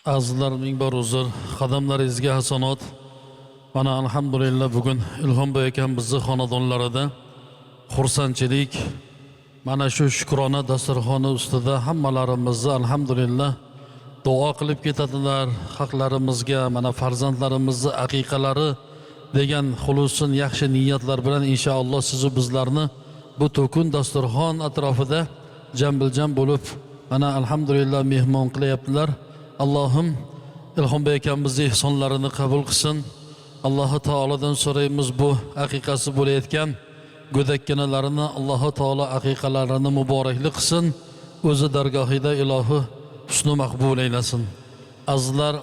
Azizlar ming bor uzr, qadamlaringizga hasanat. Mana alhamdulillah bugun Ilhom boy akam bizni xonadonlarida xursandchilik, mana shu shukrona dasturxoni ustida hammalarimizni alhamdulillah duo qilib ketadilar. Haqlarimizga, mana farzandlarimizni aqiqalari degan xulusin yaxshi niyatlar bilan inshaalloh siz bizlarni bu to'kun dasturxon atrofida jambiljam bo'lib mana alhamdulillah mehmon qilyaptilar. Allohim Ilhom boy akamizning ihsonlarini qabul qilsin. Alloh taolodan so'raymiz bu aqiqasi bo'layotgan go'dakkinalarni Alloh taolo aqiqalarini muboraklik qilsin. O'zi dargohida ilohi husnu maqbul aylasin. Azizlar,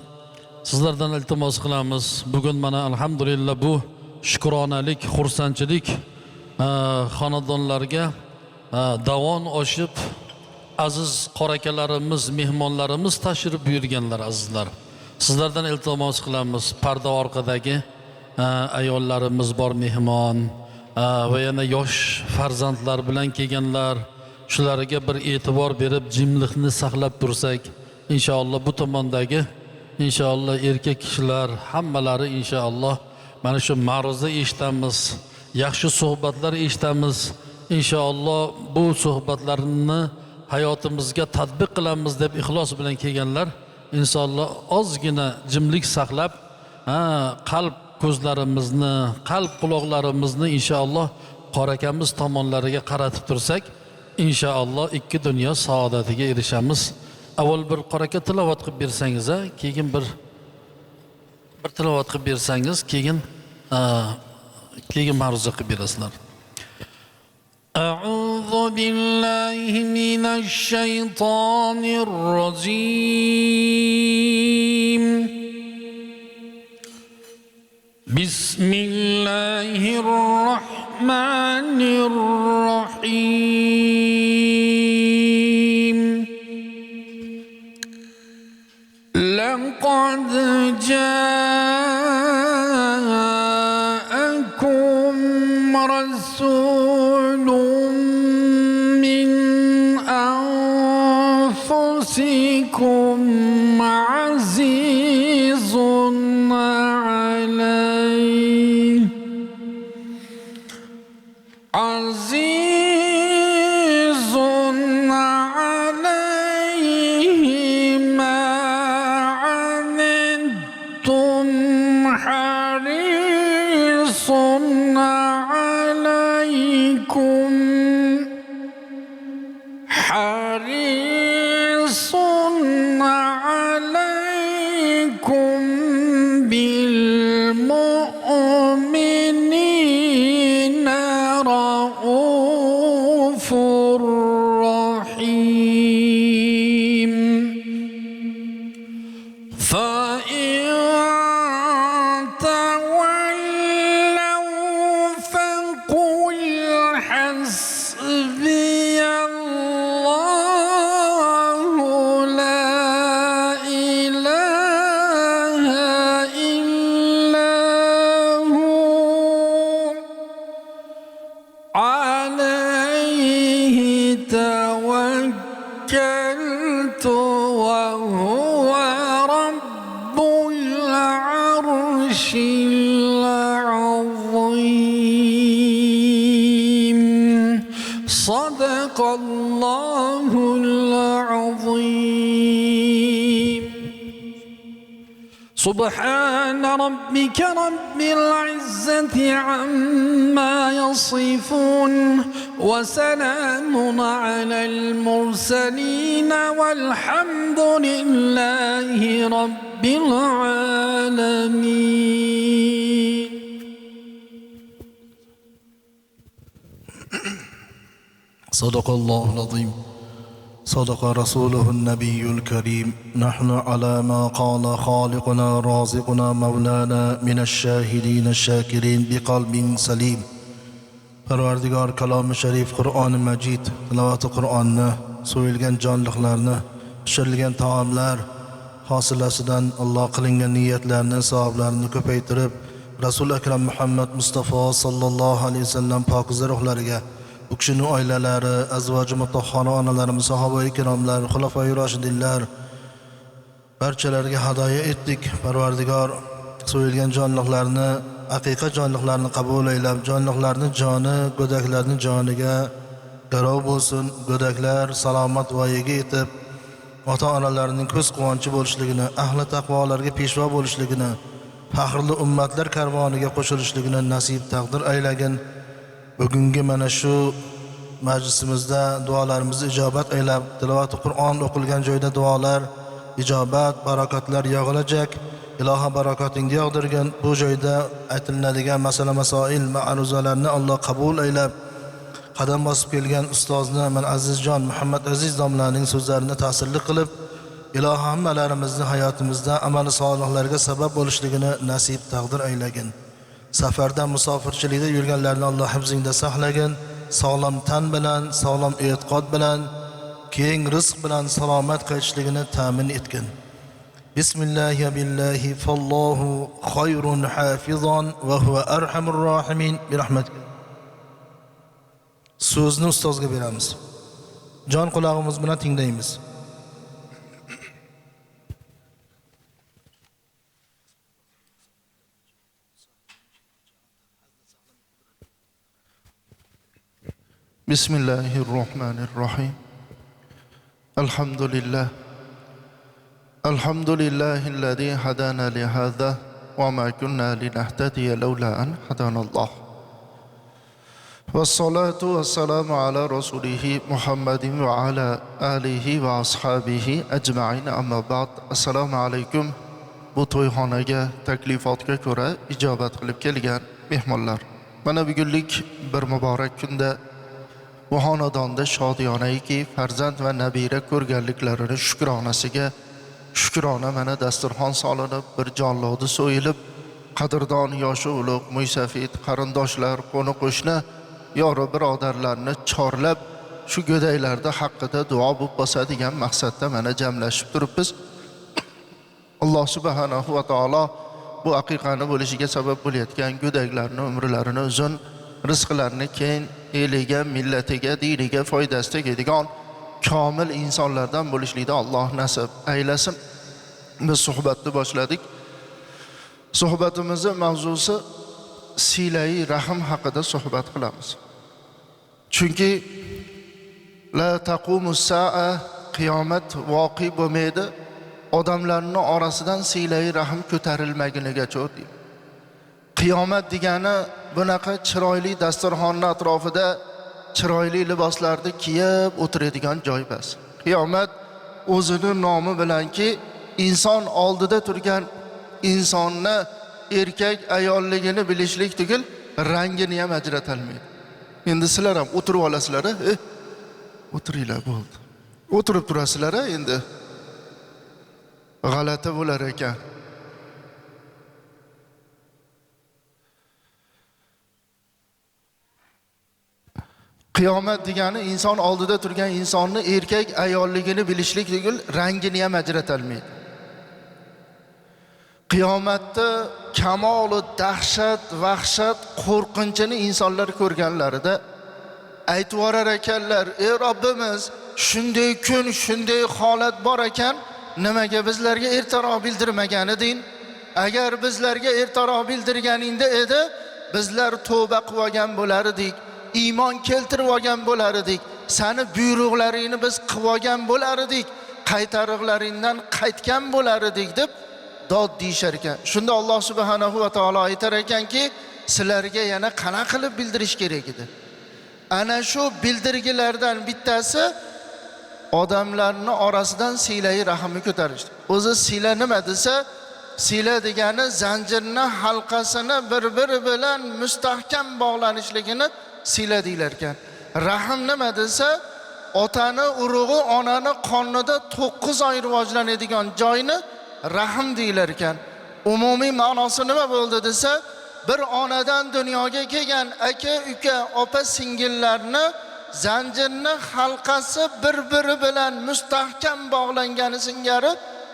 sizlardan iltimos qilamiz. Bugun mana alhamdulillah bu shukronalik, xursandchilik xonadonlarga davon oshib aziz qorakalarimiz, mehmonlarimiz tashrif buyurganlar azizlar. Sizlardan iltimos qilamiz. Parda orqadagi ayollarimiz bor mehmon va yana yosh farzandlar bilan kelganlar. Shularga bir e'tibor berib jimlikni saqlab tursak, inshaalloh bu tomondagi inshaalloh erkak kishilar hammalari inshaalloh mana shu ma'ruza eshitamiz, yaxshi suhbatlar eshitamiz. Inshaalloh bu suhbatlarni hayotimizga tatbiq qilamiz deb ixlos bilan kelganlar. İnşallah ozgina jimlik saqlab, qalb ko'zlarimizni, qalb quloqlarimizni inshaalloh qorakamiz tomonlariga qaratib tursak, inshaalloh ikki dunyo saodatiga erishamiz. Avval bir qoraka tilovat qilib bersangiz, keyin bir tilovat qilib bersangiz, keyin ma'ruza qilib berasizlar. أعوذ بالله من الشيطان الرجيم بسم الله الرحمن الرحيم لقد جاءكم رسول من أنفسكم عزيز عليه ما عنتم حريص عليكم بالمؤمنين رؤوف رحيم فإن تولوا فقل حسبي الله لا إله إلا هو عليه توكلت وهو رب العرش العظيم صدق الله العظيم سبحان ربك رب العزة عما يصفون وسلام على المرسلين والحمد لله رب العالمين. صدق الله العظيم صدق رسوله النبي الكريم نحن على ما قال خالقنا رازقنا مولانا من الشاهدين الشاكرين بقلب سليم. Parvardigor kalomi sharif Qur'oni Majid tilovati Qur'onni, so'yilgan jonliqlarni, pishirilgan taomlar hosilasidan Alloh qilingan niyatlarni, savoblarini ko'paytirib, Rasul akram Muhammad Mustafa sallallohu alayhi vasallam pokiza ruhlariga u kishining oilalari, azvoji mutahhara onalarimiz, sahoba-i kiromlar, xulafoi roshidinlar barchalarga hadoya etdik. Parvardigor so'yilgan jonliqlarni, haqiqat jonliqlarni qabul aylab, jonliqlarning joni go'daklarning joniga garov bo'lsin. Go'daklar salomat voyaga yetib, ota-onalarining ko'z quvonchi bo'lishligini, ahli taqvolarga peshvo bo'lishligini, faxrli ummatlar karvoniga qo'shilishligini nasib taqdir aylagin. Bugungi mana shu majlisimizda duolarimizni ijobat aylab, tilovat Qur'on o'qilgan joyda duolar, ijobat, barakatlar yog'ilajak. Iloha barokatingni yog'dirgin. Bu joyda aytiladigan masala masoil, ma'ruzalarni Alloh qabul aylab, qadam bosib kelgan ustozni men Azizjon Muhammad Aziz domlaning so'zlarini ta'sirli qilib, iloha hammalarimizni hayotimizda amali solihlarga sabab bo'lishligini nasib taqdir aylagin. Safarda musofirchilikda yurganlarni Alloh hifzingda saqlagin. Sog'lom tan bilan, sog'lom e'tiqod bilan, keng rizq bilan salomat qaytishligini ta'min etgin. Bismillahi billahi fallohu khayrun hafizan va huva arhamur rohimin bi rahmatik. So'zni ustozga beramiz. Jon quloqimiz bilan tinglaymiz. Bismillahirrahmanirrahim. Alhamdulillah. Alhamdulillahillazi hadana li hadha wa ma kunna linahtadiya lawla an hadanallah. Wassalatu wassalamu ala rasulihi Muhammadin wa ala alihi wa ashabihi ajma'in, amma ba'd. Assalomu alaykum. Bu to'yxonaga taklifotga ko'ra ijobat qilib kelgan mehmonlar. Mana bugunlik bir muborak kunda bu xonadonda shodiyonaki farzand va nabira ko'rganliklarini shukronasiga shukrona mana dasturxon solinib, bir jonlodi so'yilib, qadrdon yoshi ulug' mo'ysafid qarindoshlar, qo'ni qo'shni, yori birodarlarni chorlab, shu go'daylarda haqqida duo bo'lib bosadigan maqsadda mana jamlashib turibmiz. Alloh subhanahu va taolo bu haqiqani bo'lishiga sabab bo'layotgan go'daklarning umrlarini uzun, rizqlarini keng, eliga, millatiga, diniga foydasi tegadigan komil insonlardan bo'lishlikda Alloh nasib aylasin. Biz suhbatni boshladik. Suhbatimizning mavzusi silai rahim haqida suhbat qilamiz. Chunki la taqumus sa'a, qiyomat voqi bo'lmaydi odamlarning orasidan silai rahim ko'tarilmagunigacha deydi. Qiyomat degani bunaqa chiroyli dasturxonning atrofida chiroyli liboslarni kiyib o'tiradigan joy emas. Qiyomat o'zining nomi bilanki inson oldida turgan insonni erkak ayolligini bilishlik tugul rangini ham ajrata olmaydi. Endi sizlar ham o'tirib olasizlar, o'tiringlar bo'ldi. O'tirib turasizlar, endi g'alati bo'lar ekan. Qiyomat degani inson oldida turgan insonni erkak ayolligini bilishlik tugul rangini ham ajrata olmaydi. Qiyomatda kamoli dahshat, vahshat, qo'rqinchini insonlar ko'rganlarida aytib yuborar ekanlar: "Ey Robbimiz, shunday kun, shunday holat bor ekan, nimaga bizlarga ertaroq bildirmagan eding? Agar bizlarga ertaroq bildirganingda edi, bizlar tavba qilib olgan bo'lar edik. Iymon keltirib olgan bo'lar edik. Seni buyruqlaringni biz qilib olgan bo'lar edik. Qaytariqlaringdan qaytgan bo'lar edik" deb dod deyishar ekan. Shunda Alloh subhanahu va taolo aytar ekanki, sizlarga yana qana qilib bildirish kerak edi. Ana shu bildirgilardan bittasi odamlarning orasidan silai rahimni ko'tarish. O'zi sila nima desa, sila degani zanjirni halqasini bir-biri bilan mustahkam bog'lanishligini sila deylar ekan. Rahim nima desa, otani urug'i onani qonida 9 oy rivojlanadigan joyni rahim deylar ekan. Umumiy ma'nosi nima bo'ldi desa, bir onadan dunyoga kelgan aka, uka, opa, singillarni zanjirni halqasi bir-biri bilan mustahkam bog'langani singari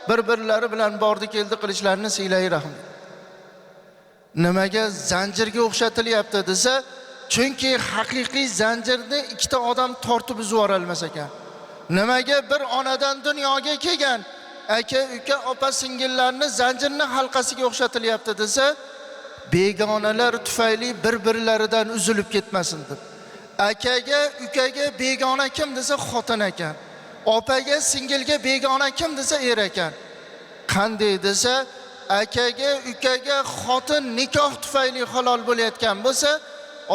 bir-birlari bilan bordi keldi qilishlarini silai rahim. Nimaga zanjirga o'xshatilyapti desa, chunki haqiqiy zanjirni ikkita odam tortib uzib olmas ekan. Nimaga bir onadan dunyoga kelgan aka, uka, opa, singillarni zanjirni halqasiga o'xshatilyapti desa, begonalar tufayli bir-birlaridan uzilib ketmasin deb. Akaga, ukaga begona kim desa xotin ekan. Opaga, singilga begona kim desa er ekan. Qanday desa, akaga, ukaga xotin nikoh tufayli halol bo'layotgan bo'lsa,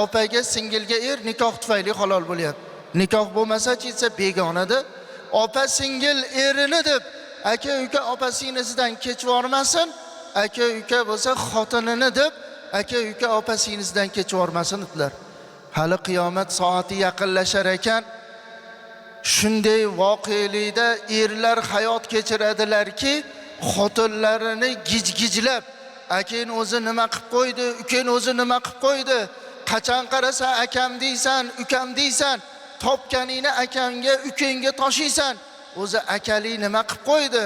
opaga, singilga er nikoh tufayli halol bo'lyapti. Nikoh bo'lmasa-chi esa begonada. Opa singil erini deb aka, uka, opa singlisidan kechib yormasin. Aka, uka bo'lsa xotinini deb aka, uka, opa singlisidan kechib yormasin dedilar. Hali qiyomat soati yaqinlashar ekan, shunday voqelikda erlar hayot kechiradilarki, xotinlarini gijgijlab, akan o'zi nima qilib qo'ydi, ukan o'zi nima qilib qo'ydi, qachon qarasa akam deysan, ukam deysan, topganingni akamga, ukangga toshiysan, o'zi akali nima qilib qo'ydi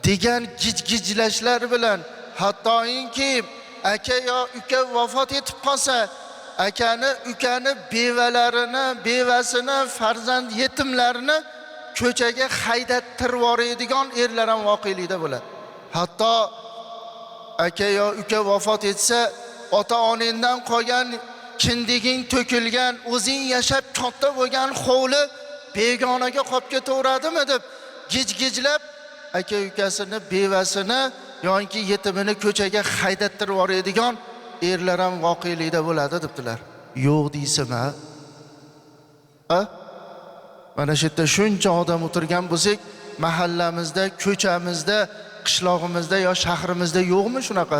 degan gijgijlashlar bilan, hattoki aka yo uka vafot etib qolsa, akani, ukani bevalarini, bevasini, farzand yetimlarini ko'chaga haydattirib yuboradigan erlar ham voqelikda bo'ladi. Hatto aka yo uka vafot etsa, ota-onangdan qolgan kindiging to'kilgan, o'zing yashab katta bo'lgan hovli begonaga qolib ketaveradimi deb gijgijlab aka, ukasini, bevasini yoki yetimini ko'chaga haydattirib yuboradigan erlar ham voqelikda bo'ladi debdilar. Yo'q deysizmi? Mana shu yerda shuncha odam o'tirgan bo'lsak, mahallamizda, ko'chamizda, qishlog'imizda yo shahrimizda yo'qmi shunaqa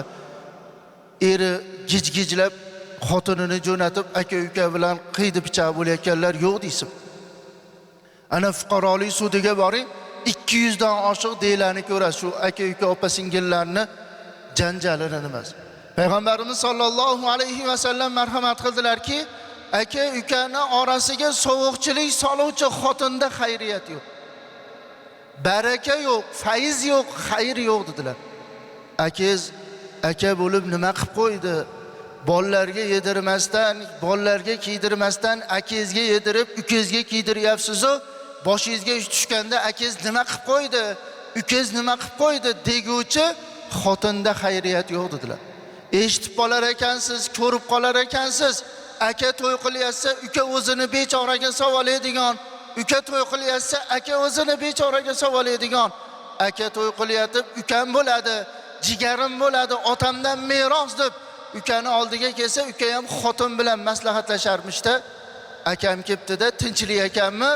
eri gijgijlab xotinini jo'natib aka, uka bilan qiydi picha bo'layotganlar yo'q deysiz. Ana fuqarolik sudiga boring, 200 dan oshiq deylarni ko'rasiz, shu aka, uka, opa singillarni janjalini emas. Payg'ambarimiz sollallohu alayhi va sallam marhamat qildilarki, aka, ukani orasiga sovuqchilik soluvchi xotinda xayriyat yo'q. Baraka yo'q, fayz yo'q, xayr yo'q dedilar. Akangiz aka bo'lib nima qilib qo'ydi? Bolalarga yedirmasdan, bolalarga kiydirmasdan akangizga yedirib, ukangizga kiydiryapsiz-ku, boshingizga ish tushganda akangiz nima qilib qo'ydi? Ukangiz nima qilib qo'ydi deguvchi xotinda xayriyat yo'q dedilar. Eshitib qolar ekansiz, ko'rib qolar ekansiz, aka to'y qilyapsa, uka o'zini bechoraga savoladigan, uka to'y qilyapsa, aka o'zini bechoraga savoladigan, aka to'y qilyatib, ukam bo'ladi, jigarim bo'ladi, otamdan meros deb ukani oldiga kelsa, uka ham xotin bilan maslahatlasharmishda, akam kelibdi-da, tinchlik ekanmi?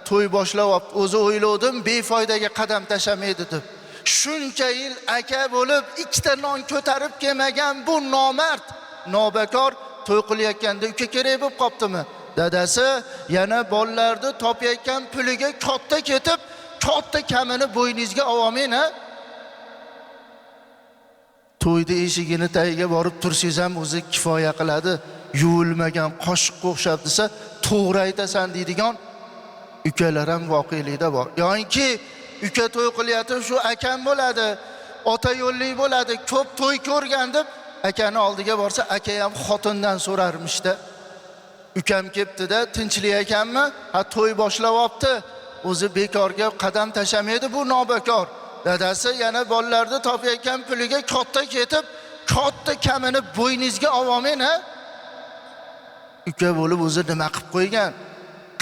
To'y boshlab, o'zi o'ylovdim, befoydaga qadam tashamaydi deb. Shuncha yil aka bo'lib, ikkita non ko'tarib kelmagan bu nomard, nobakor to'y qilayotganda uka kerak bo'lib qoptimi? Dadasi yana bolalarni topayotgan puliga katta ketib, katta kamini bo'yningizga olmayna. To'yda eshigini tagiga borib tursangiz ham o'zi kifoya qiladi. Yuvilmagan qoshiqqa o'xshab desa, to'g'ri aytasan deydigan ukalar ham voqelikda bor. Yo'inki uka to'y qilyapti, shu akam bo'ladi, ota yo'llik bo'ladi, ko'p to'y ko'rgan deb akani oldiga borsa, aka ham xotindan so'rarmishda. Ukam kelibdi-da, tinchlik ekanmi? Ha, to'y boshlayapti. O'zi bekorga qadam tashamaydi, bu nobakor. Dadasi yana bolalarni topayotgan puliga katta ketib, katta kamini bo'yningizga olmayna. Uka bo'lib o'zi nima qilib qo'ygan?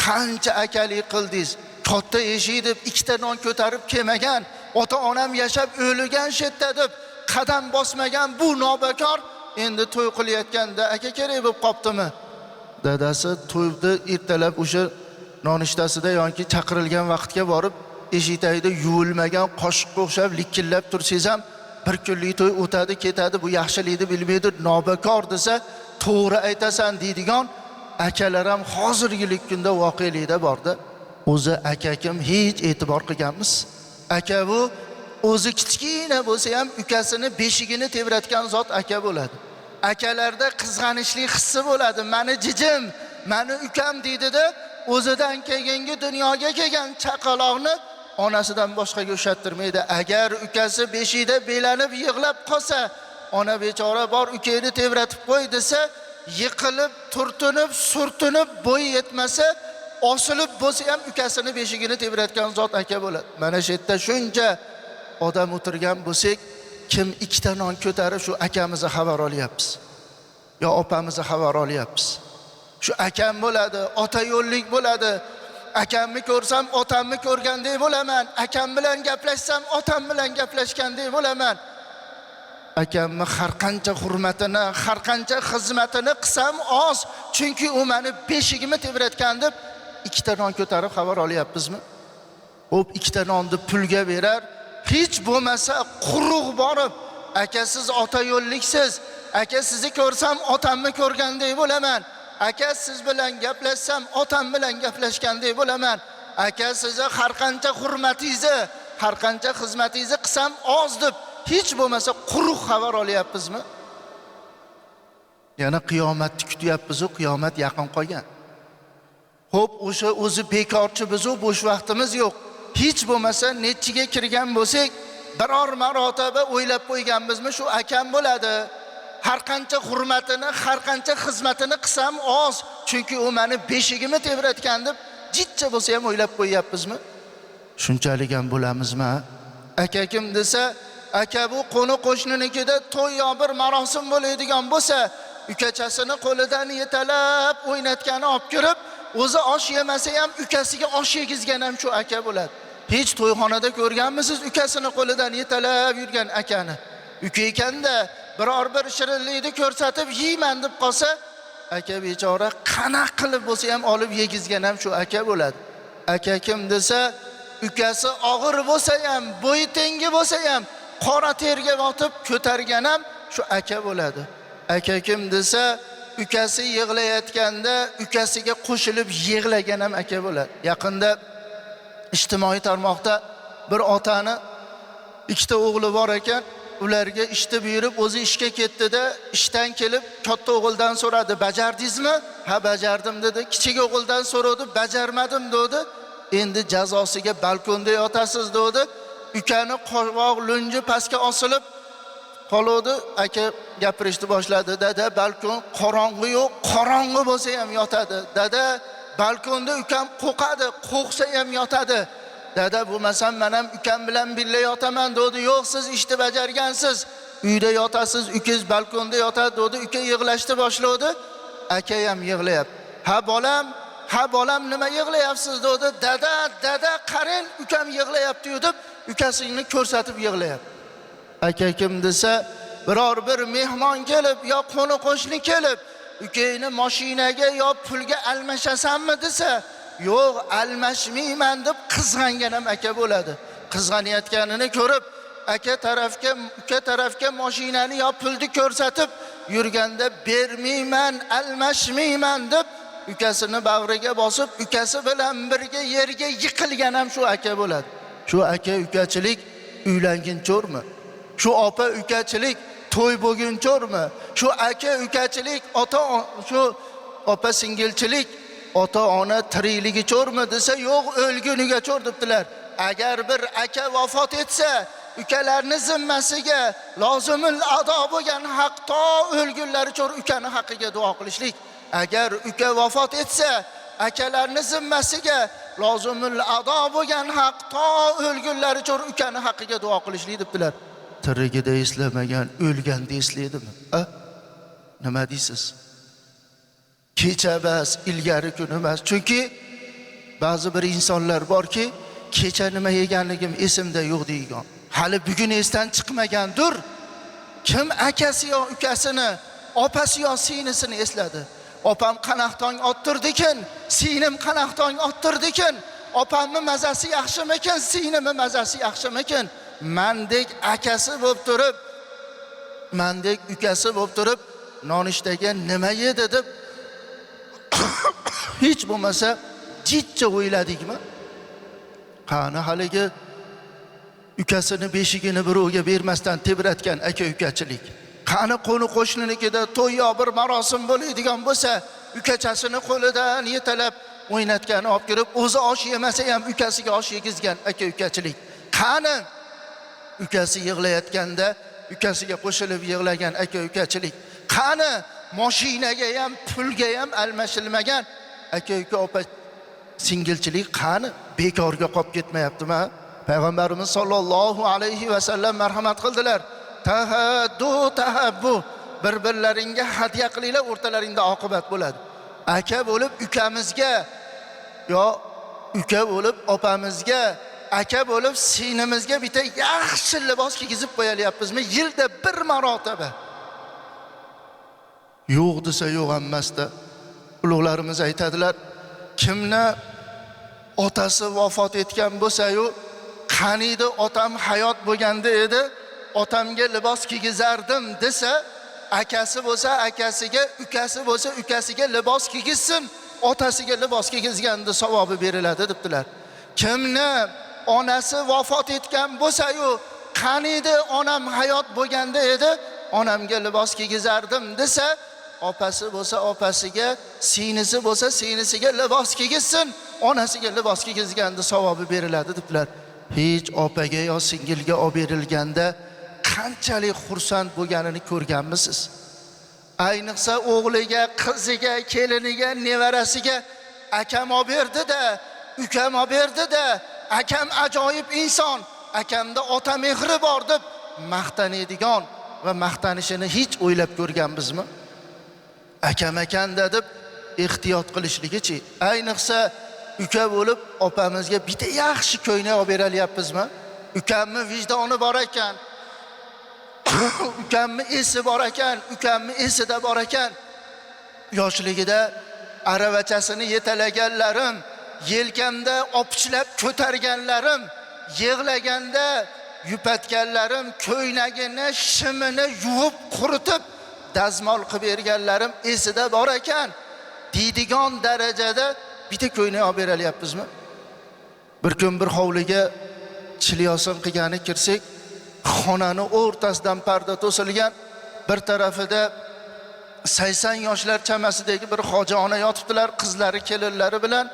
Qancha akalik qildingiz? Katta eshik deb ikkita non ko'tarib kelmagan, ota-onam yashab o'lgan shetda deb qadam bosmagan bu nobakor endi to'y qilayotganda aka kerak bo'lib qoptimi? Dadasi to'yda ertalab o'sha nonishtasida yoki chaqirilgan vaqtga borib, eshik tagida yuvilmagan qoshiqqa o'xshab likkillab tursangiz ham bir kunlik to'y o'tadi, ketadi, bu yaxshilikni bilmaydi, nobakor desa, to'g'ri aytasan deydigan akalar ham hozirgi kunda voqelikda borda. O'zi aka kim hech e'tibor qilganmiz? Aka bu o'zi kichkina bo'lsa ham ukasini beshigini tebratgan zot aka bo'ladi. Akalarda qizg'anishlik hissi bo'ladi. Mani jijim, mani ukam deydi-da, o'zidan keyingi dunyoga kelgan chaqaloqni onasidan boshqaga ushattirmaydi. Agar ukasi beshikda belanib yig'lab qolsa, ona bechora bor ukangni tebratib qo'y desa, yiqilib, turtinib, surtinib bo'yi yetmasa, osilib bo'lsa ham ukasini beshigini tebratgan zot aka bo'ladi. Mana shu yerda shuncha odam o'tirgan bo'lsak, kim ikkita non ko'tarib shu akamizni xabar olyapmiz yo opamizni xabar olyapmiz. Shu akam bo'ladi, ota yo'llik bo'ladi. Akamni ko'rsam otamni ko'rgandek bo'laman. Akam bilan gaplashsam otam bilan gaplashgandek bo'laman. Akamni har qancha hurmatini, har qancha xizmatini qilsam oz, chunki u meni beshigimni tebratgan deb ikkita non ko'tarib xabar olyapmizmi? Xo'p, ikkita nonni pulga berar, hech bo'lmasa quruq borib, aka siz ota yo'lliksiz, aka sizni ko'rsam otamni ko'rgandek bo'laman. Aka siz bilan gaplashsam otam bilan gaplashgandek bo'laman. Aka sizni har qancha hurmatingizni, har qancha xizmatingizni qilsam oz deb hech bo'lmasa quruq xabar olyapmizmi? Yana qiyomatni kutyapmiz-ku, qiyomat yaqin qolgan. Xo'p, o'sha o'zi bekorchi biz-ku, bo'sh vaqtimiz yo'q. Hech bo'lmasa nechiga kirgan bo'lsak, biror marotaba o'ylab qo'yganmizmi, shu akam bo'ladi. Har qancha hurmatini, har qancha xizmatini qilsam oz, chunki u meni beshigimni tebratgan deb jitcha bo'lsa ham o'ylab qo'yyapmizmi? Shunchalik ham bo'lamizmi? Aka kim desa, aka bu qo'ni qo'shninikida to'y yo bir marosim bo'ladigan bo'lsa, ukachasini qo'lidan yetalab o'ynatgani olib kirib, o'zi osh yemasa ham ukasiga osh yegizgan ham shu aka bo'ladi. Hech to'yxonada ko'rganmisiz ukasini qo'lidan yetalab yurgan akani? Uka ekanda biror bir shirinlikni ko'rsatib yeyman deb qolsa, aka bechora qanaqa qilib bo'lsa ham olib yegizgan ham shu aka bo'ladi. Aka kim desa, ukasi og'ir bo'lsa ham, bo'yi tengi bo'lsa ham, qora terga botib ko'targan ham shu aka bo'ladi. Aka kim desa, ukasi yig'layotganda ukasiga qo'shilib yig'lagan ham aka bo'ladi. Yaqinda ijtimoiy tarmoqda bir otani ikkita o'g'li bor ekan, ularga ishni buyurib o'zi ishga ketdi-da, ishdan kelib katta o'g'ildan so'radi, "Bajardingizmi?" "Ha, bajardim" dedi. Kichik o'g'ildan so'radi, "Bajarmadim" dedi. "Endi jazosiga balkonda yotasiz" dedi. Ukani qovoq lunji pastga osilib qoldi. Aka gapirishni boshladi. "Dada, balkon qorong'i-yu, qorong'i bo'lsa ham yotadi. Dada, balkonda ukam qo'qadi, qo'qsa ham yotadi. Dada, bo'lmasam men ham ukam bilan birga yotaman" dedi. "Yo'q, siz ishni bajargansiz. Uyda yotasiz, ukangiz balkonda yotadi" dedi. Uka yig'lashni boshladi. Aka ham yig'layapti. Ha bolam, nima yig'layapsiz" dedi. "Dada, qarang, ukam yig'layapti" deb ukasini ko'rsatib yig'layapti. Aka kim desa, biror bir mehmon kelib yo qo'ni qo'shni kelib, "Ukangni mashinaga yo pulga almashasanmi" desa, "Yo'q, almashmayman" deb qizg'angan ham aka bo'ladi. Qizg'anayotganini ko'rib, uka tarafga mashinani yo pulni ko'rsatib yurganda, "Bermayman, almashmayman" deb ukasini bag'riga bosib, ukasi bilan birga yerga yiqilgan ham shu aka bo'ladi. Shu aka ukachilik uylanguncho'rmi? Shu opa ukachilik to'y bo'lguncho'rmi? Shu aka ukachilik shu opa singilchilik ota-ona tirikligicho'rmi desa, "Yo'q, o'lguniga cho'r" debdilar. Agar bir aka vafot etsa, ukalarning zimmasiga lozimul ado bo'lgan haq to o'lgunlari cho'r ukani haqqiga duo qilishlik. Agar uka vafot etsa, akalarning zimmasiga lozimul ado bo'lgan haq to o'lgunlari cho'r ukani haqqiga duo qilishlik debdilar. Tirigida eslamagan o'lganda eslaydimi? Nima deysiz? Kecha bas, ilgari kun emas. Chunki ba'zi bir insonlar borki, kecha nima yeganligim esimda yo'q deygan. Hali bugun esdan chiqmagandir. Kim akasi yo ukasini, opasi yo singlisini esladi. Opam qanaqtong ottirdikin, singlim qanaqtong ottirdikin. Opamni mazasi yaxshimikin, singlimni mazasi yaxshimikin? Mendek akasi bo'lib turib, mendek ukasi bo'lib turib, nonushtaga nima yedi deb hech bo'lmasa jitcha o'yladikmi? Qani haligi ukasini beshigini birovga bermasdan tebratgan aka ukachilik. Qani qo'ni qo'shninikida to'y yo bir marosim bo'ladigan bo'lsa, ukachasini qo'lidan yetalab o'ynatgani olib kirib, o'zi osh yemasa ham ukasiga osh yegizgan aka ukachilik. Qani ukasi yig'layotganda ukasiga qo'shilib yig'lagan aka ukachilik. Qani mashinaga ham, pulga ham almashilmagan aka uka opa singilchilik qani? Bekorga qolib ketmayaptimi? Payg'ambarimiz sollallohu alayhi va sallam marhamat qildilar. Tahabbu, bir-birlaringga hadya qilinglar, o'rtalaringda oqibat bo'ladi. Aka bo'lib ukamizga, yo uka bo'lib opamizga, aka bo'lib sinimizga bitta yaxshi libos kiygizib qo'yalyapmizmi? Yilda bir marotaba. Yo'q desa yo'q emasda. Ulug'larimiz aytadilar, kimni otasi vafot etgan bo'lsa-yu, qaniydi otam hayot bo'lganda edi, otamga libos kiygizardim desa, akasi bo'lsa akasiga, ukasi bo'lsa ukasiga libos kiygizsin, otasiga libos kiygizganda savobi beriladi debdilar. Kimni onasi vafot etgan bo'lsa-yu, qaniydi onam hayot bo'lganda edi, onamga libos kiygizardim desa, opasi bo'lsa opasiga, sinisi bo'lsa sinisiga libos kiygizsin, onasiga libos kiygizganda savobi beriladi debdilar. Hech opaga yo singilga olib berilganda qanchalik xursand bo'lganini ko'rganmisiz? Ayniqsa o'g'liga, qiziga, keliniga, nevarasiga akam olib berdi-da, ukam olib berdi-da, akam ajoyib inson, akamda ota mehri bor deb maqtanadigan va maqtanishini hech o'ylab ko'rganmizmi? Akam akanda deb ehtiyot qilishligichi. Ayniqsa uka bo'lib opamizga bitta yaxshi ko'ynak olib beralyapmizmi? Ukamni vijdoni bor ekan, ukamni esi bor ekan, ukamni esida bor ekan. Yoshligida aravachasini yetalaganlarim, yelkamda opichlab ko'targanlarim, yig'laganda yupatganlarim, ko'ynagini, shimini yuvib quritib dazmol qilib berganlarim esida bor ekan. Deydigan darajada bitta ko'ynak olib beralyapmizmi? Bir kun bir hovliga chilyosin qilgani kirsak, xonani o'rtasidan parda to'silgan, bir tarafida 80 yoshlar chamasidagi bir hoji ona yotibdilar, qizlari, kelinlari bilan.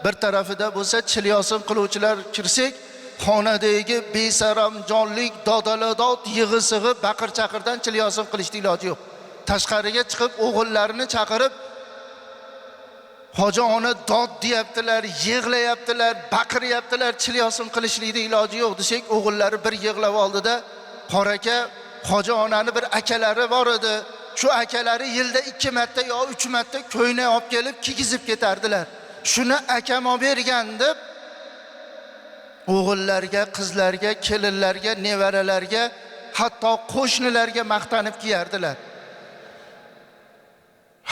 Bir tarafida bo'lsa chilyosin qiluvchilar kirsak, xonadagi besaram jonlik, dodaladot, yig'i-sig'i, baqir-chaqirdan chilyosin qilishning iloji yo'q. Tashqariga chiqib o'g'illarini chaqirib hoji ona dod deyaptilar, yig'layaptilar, baqiryaptilar, chilyosin qilishlikning iloji yo'q desak, o'g'illari bir yig'lab oldida, qoraka hoji onani bir akalari bor edi. Shu akalari yilda 2 marta yo 3 marta ko'ynak olib kelib kiygizib ketardilar. Shuni akam olib bergan deb o'g'illarga, qizlarga, kelinlarga, nevaralarga, hatto qo'shnilarga maqtanib kiyardilar.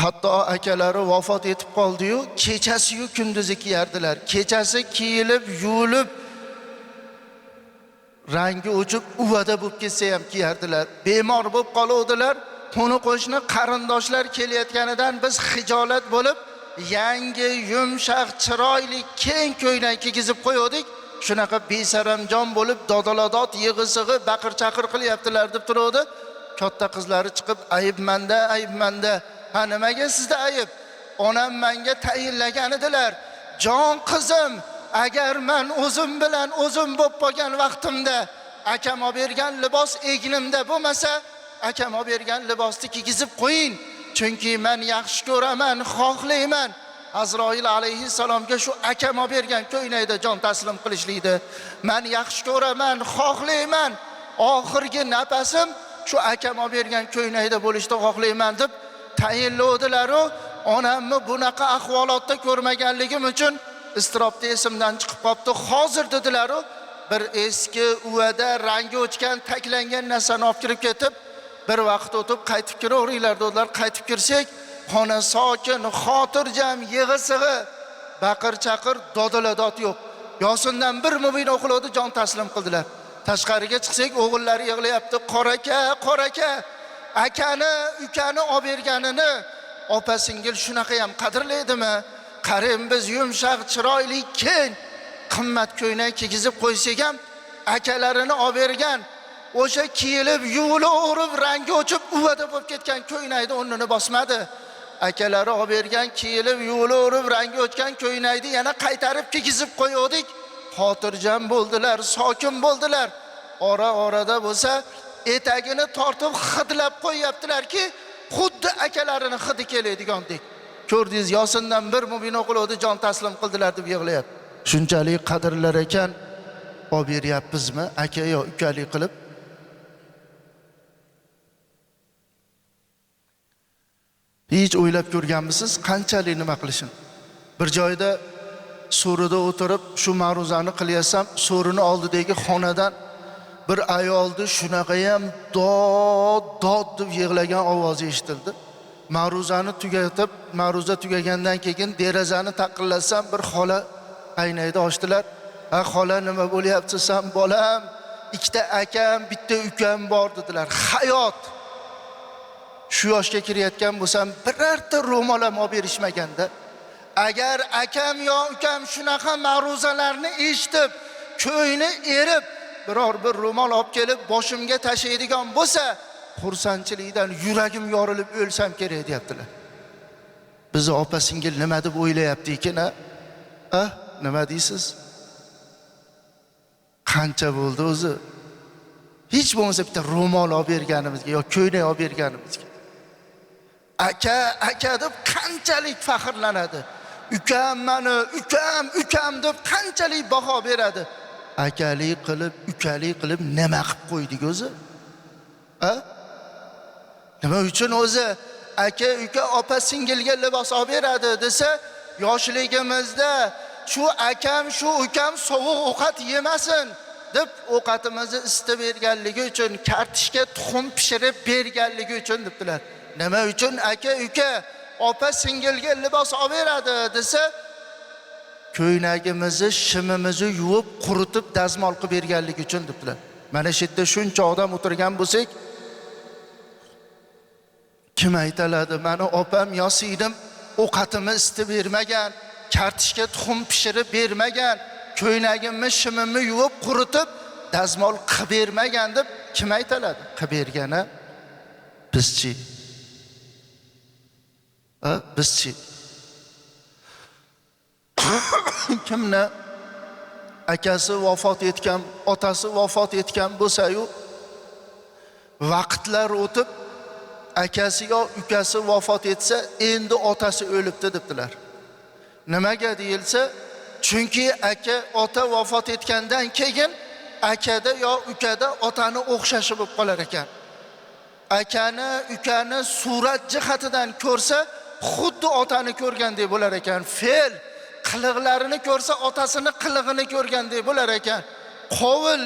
Hatto akalari vafot etib qoldi-yu, kechasi-yu kunduzi kiyardilar. Kechasi kiyilib, yuvilib, rangi o'chib, uvada bo'lib ketsa ham kiyardilar. Bemor bo'lib qoluvdilar. Qo'ni qo'shni qarindoshlar kelayotganidan biz xijolat bo'lib, yangi, yumshoq, chiroyli, keng ko'ynak kiygizib qo'ydik. Shunaqa besaramjon bo'lib, dodaladot, yig'i-sig'i, baqir-chaqir qilyaptilar deb turuvdi. Katta qizlari chiqib, ayibmanda, ayibmanda. Ha, nimaga sizda ayib? Onam menga tayinlagan edilar. Jon qizim, agar men o'zim bilan o'zim bo'lib qolgan vaqtimda akam olib bergan libos egnimda bo'lmasa, akam olib bergan libosni kiygizib qo'ying. Chunki men yaxshi ko'raman, xohlayman. Azroil alayhissalomga shu akam olib bergan ko'ynakda jon taslim qilishlikdi. Men yaxshi ko'raman, xohlayman. Oxirgi nafasim shu akam olib bergan ko'ynakda bo'lishni xohlayman deb tayinlovdilar-u, onamni bunaqa ahvolotda ko'rmaganligim uchun istirobda esimdan chiqib qopti. Hozir dedilar-u, bir eski uvada rangi o'chgan, taklangan narsani olib kirib ketib, bir vaqt o'tib qaytib kiraveringlar dedilar. Qaytib kirsak, xona sokin, xotirjam, yig'i-sig'i, baqir-chaqir, dodaladot yo'q. Yosindan bir mubin o'qiladi, jon taslim qildilar. Tashqariga chiqsak, o'g'illari yig'layapti. Qoraka, qoraka, akani, ukani olib berganini opa singil shunaqa ham qadrlaydimi? Qarang, biz yumshoq, chiroyli, keng, qimmat ko'ynak kiygizib qo'ysak ham akalarini olib bergan, o'sha kiyilib, yuvilib, rangi o'chib, uvada bo'lib ketgan ko'ynakni o'rnini bosmadi. Akalari olib bergan, kiyilib, yuvilib, rangi o'chgan ko'ynakni yana qaytarib kiygizib qo'ydik. Xotirjam bo'ldilar, sokin bo'ldilar. Ora-orada bo'lsa, etagini tortib hidlab qo'yaptilar-ki, xuddi akalarini hidi keladigandek. Ko'rdingiz, Yosindan bir mubin o'qildi, jon taslim qildilar deb yig'layapti. Shunchalik qadrlar ekan, olib beryapmizmi aka yo ukalik qilib? Hiç o'ylab ko'rganmisiz qanchalik nima qilishini? Bir joyda so'rida o'tirib shu ma'ruzani qilyapsam, so'rini oldidagi xonadan bir ayolni shunaqa ham dod deb yig'lagan ovozi eshitildi. Ma'ruzani tugatib, ma'ruza tugagandan keyin derazani taqillatsam bir xola aynayda ochdilar. "Ha xola, nima bo'lyapti desam, bolam, ikkita akam, bitta ukam bor" dedilar. Hayot. Shu yoshga kirayotgan bo'lsam, birorta ro'mol ham olib berishmaganda, agar akam yo ukam shunaqa ma'ruzalarni eshitib, ko'ngli erib, biror bir ro'mol olib kelib boshimga tashlaydigan bo'lsa, xursandchilikdan yuragim yorilib o'lsam kerak deyaptilar. Bizni opa singil nima deb o'ylayapti ekan, ha? Nima deysiz? Qancha bo'ldi o'zi? Hech bo'lmasa bitta ro'mol olib berganimizga yo ko'ylak olib berganimizga. Aka deb qanchalik faxrlanadi. Ukam mani, ukam deb qanchalik baho beradi. Akalik qilib, ukalik qilib nima qilib qo'ydik o'zi? Ha? Nima uchun o'zi aka, uka, opa singilga libos olib beradi desa, yoshligimizda shu akam, shu ukam sovuq ovqat yemasin deb ovqatimizni isitib berganligi uchun, kartishga tuxum pishirib berganligi uchun debdilar. Nima uchun aka, uka, opa singilga libos olib beradi desa, ko'ynagimizni, shimimizni yuvib, quritib dazmol qilib berganligi uchun debdilar. Mana shu yerda shuncha odam o'tirgan bo'lsak, kim aytaladi, mani opam yo singlim ovqatimni isitib bermagan, kartishga tuxum pishirib bermagan, ko'ynagimni, shimimni yuvib, quritib dazmol qilib bermagan deb kim aytaladi? Qilib bergani bizchi. Bizchi. Kimni akasi vafot etgan, otasi vafot etgan bo'lsa-yu, vaqtlar o'tib akasi yo ukasi vafot etsa, endi otasi o'libdi debdilar. Nimaga deyilsa, chunki aka, ota vafot etgandan keyin akada yo ukada otani o'xshashi bo'lib qolar ekan. Akani, ukani surat jihatidan ko'rsa, xuddi otani ko'rgandek bo'lar ekan. Fe'l, qiliqlarini ko'rsa, otasini qilig'ini ko'rgandek bo'lar ekan. Qovul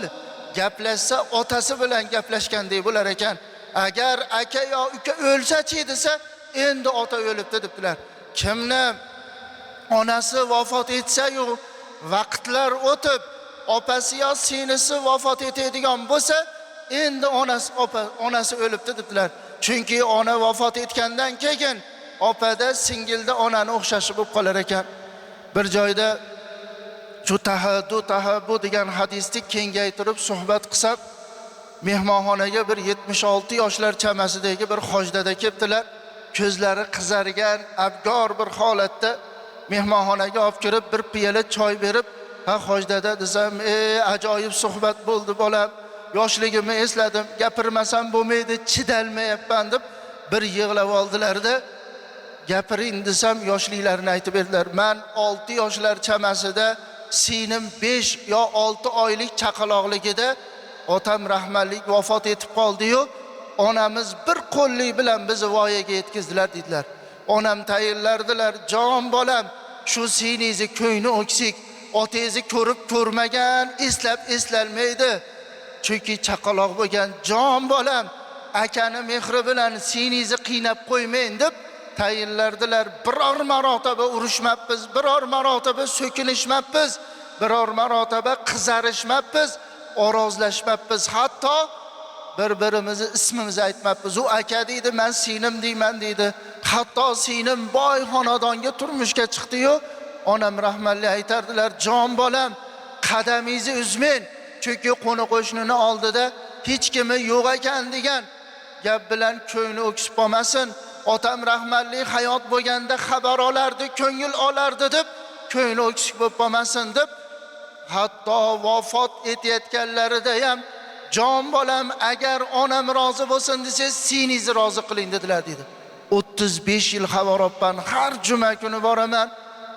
gaplashsa, otasi bilan gaplashgandek bo'lar ekan. Agar aka yo uka o'lsa-chi desa, endi ota o'libdi debdilar. Kimni onasi vafot etsa-yu, vaqtlar o'tib, opasi yo singlisi vafot etadigan bo'lsa, endi onasi o'libdi debdilar. Chunki ona vafot etgandan keyin opada, singilda onani o'xshashi bo'lib qolar ekan. Bir joyda shu tahabbu degan hadisni kengaytirib suhbat qilsam, mehmonxonaga bir 76 yoshlar chamasidagi bir hojdada kelibdilar. Ko'zlari qizargan, abgor bir holatda mehmonxonaga olib kirib, bir piyola choy berib, "Ha hojdada" desam, ajoyib suhbat bo'ldi bolam. Yoshligimni esladim, gapirmasam bo'lmaydi, chidalmayapman deb bir yig'lab oldilar-da, gapiring desam, yoshliklarini aytib berdilar. Men 6 yoshlar chamasida, singlim 5 yo 6 oylik chaqaloqligida otam rahmatlik vafot etib qoldi-yu, onamiz bir qo'llik bilan bizni voyaga yetkazdilar dedilar. Onam tayinlardilar, "Jon bolam, shu singlingizni ko'ngli o'ksik, otangizni ko'rib ko'rmagan, eslab eslalmaydi. Chunki chaqaloq bo'lgan, jon bolam, akani mehri bilan singlingizni qiynab qo'ymang" deb tayinlardilar. Biror marotaba urushmabmiz, biror marotaba so'kinishmabmiz, biror marotaba qizarishmabmiz, orozlashmabmiz, hatto bir-birimizni ismimizni aytmabmiz. U aka deydi, men singlim deyman deydi. Hatto singlim boy xonadonga turmushga chiqdi-yu, onam rahmatli aytardilar, "Jon bolam, qadamingizni uzmang, chunki qo'ni qo'shnini oldida hech kimi yo'q ekan" degan gap bilan ko'ngli o'ksib qolmasin. Otam rahmatli hayot bo'lganda xabar olardi, ko'ngil olardi deb ko'ngli o'ksik bo'lib qolmasin deb, hatto vafot etayotganlarida ham, "Jon bolam, agar onam rozi bo'lsin desa, singlingizni rozi qiling" dedilar dedi. 35 yil xabaropman. Har juma kuni boraman.